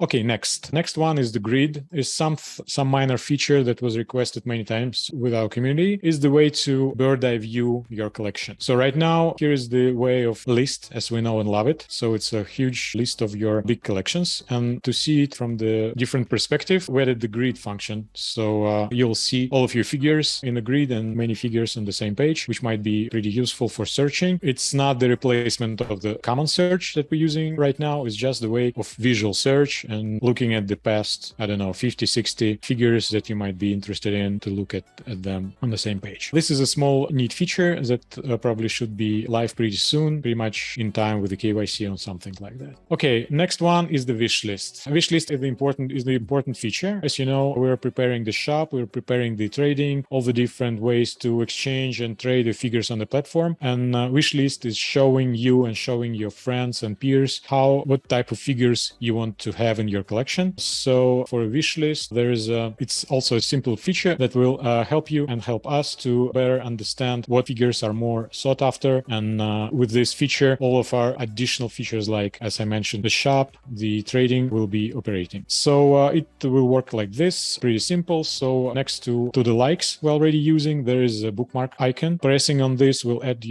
Okay, next one is the grid. Is some minor feature that was requested many times with our community, is the way to bird eye view your collection. So right now, here is the way of list as we know and love it. So it's a huge list of your big collections, and to see it from the different perspective, we added the grid function. So you'll see all of your figures in the grid and many figures on the same page, which might be pretty useful for searching. It's not the replacement of the common search that we're using right now. It's just the way of visual search and looking at the past, 50, 60 figures that you might be interested in, to look at them on the same page. This is a small neat feature that probably should be live pretty soon, pretty much in time with the KYC or something like that. Okay, next one is the wish list. Wish list is the important feature. As you know, we're preparing the shop, we're preparing the trading, all the different ways to exchange and trade the figures on the platform. And wish list is showing you and showing your friends and peers what type of figures you want to have in your collection. So for a wish list, it's also a simple feature that will help you and help us to better understand what figures are more sought after. And with this feature, all of our additional features, like, as I mentioned, the shop, the trading, will be operating. So it will work like this, pretty simple. So next to the likes we're already using, there is a bookmark icon. Pressing on this will add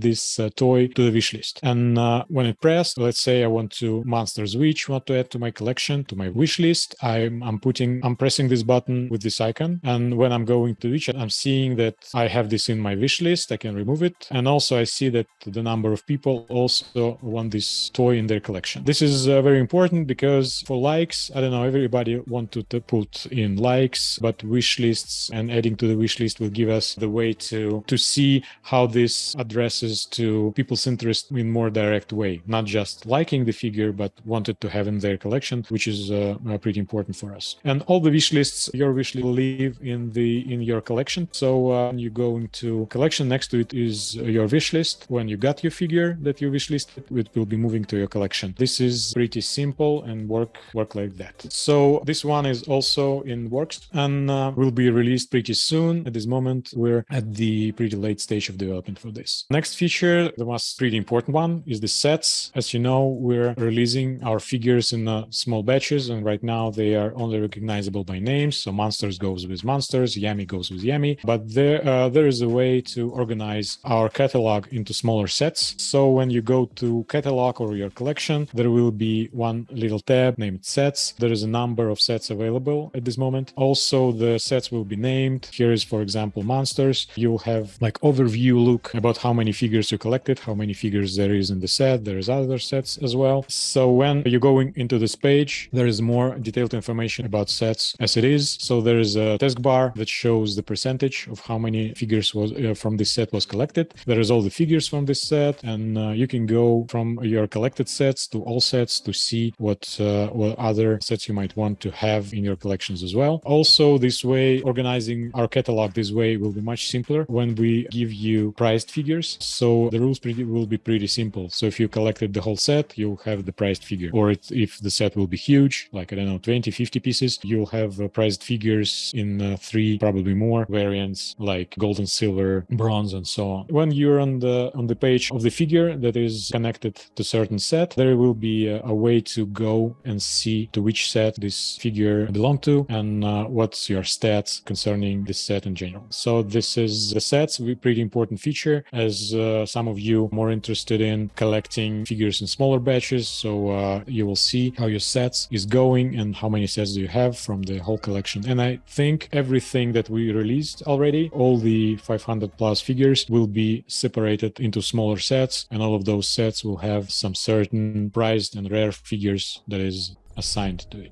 this toy to the wish list. And when it pressed, let's say I want to Monsters Witch, want to add to my collection, to my wish list, I'm pressing this button with this icon. And when I'm going to Witch, I'm seeing that I have this in my wish list. I can remove it. And also I see that the number of people also want this toy in their collection. This is very important because for likes, everybody want to put in likes, but wish lists and adding to the wish list will give us the way to see how this addresses to people's interest in more direct way, not just liking the figure, but wanted to have in their collection, which is pretty important for us. And all the wish lists, your wish list will live in your collection. So when you go into collection, next to it is your wish list. When you got your figure that you wish listed, it will be moving to your collection. This is pretty simple and work like that. So this one is also in works and will be released pretty soon. At this moment, we're at the pretty late stage of development for this. Next feature, the most pretty important one, is the sets. As you know, we're releasing our figures in small batches, and right now they are only recognizable by names. So Monsters goes with Monsters, Yummy goes with Yummy. But there is a way to organize our catalog into smaller sets. So when you go to catalog or your collection, there will be one little tab named sets. There is a number of sets available at this moment. Also, the sets will be named. Here is, for example, Monsters. You'll have like overview look about how many figures you collected, how many figures there is in the set. There is other sets as well. So when you're going into this page, there is more detailed information about sets as it is. So there is a taskbar that shows the percentage of how many figures from this set was collected. There is all the figures from this set, and you can go from your collected sets to all sets to see what other sets you might want to have in your collections as well. Also, this way, organizing our catalog this way will be much simpler when we give you priced figures. So the rules will be pretty simple. So if you collected the whole set, you'll have the priced figure. Or if the set will be huge, like 20, 50 pieces, you'll have priced figures in 3, probably more variants, like gold and silver, bronze, and so on. When you're on the page of the figure that is connected to certain set, there will be a way to go and see to which set this figure belongs to and what's your stats concerning this set in general. So this is the sets, a pretty important feature, as some of you more interested in collecting figures in smaller batches. So you will see how your sets is going and how many sets do you have from the whole collection. And I think everything that we released already, all the 500 plus figures, will be separated into smaller sets, and all of those sets will have some certain prized and rare figures that is assigned to it.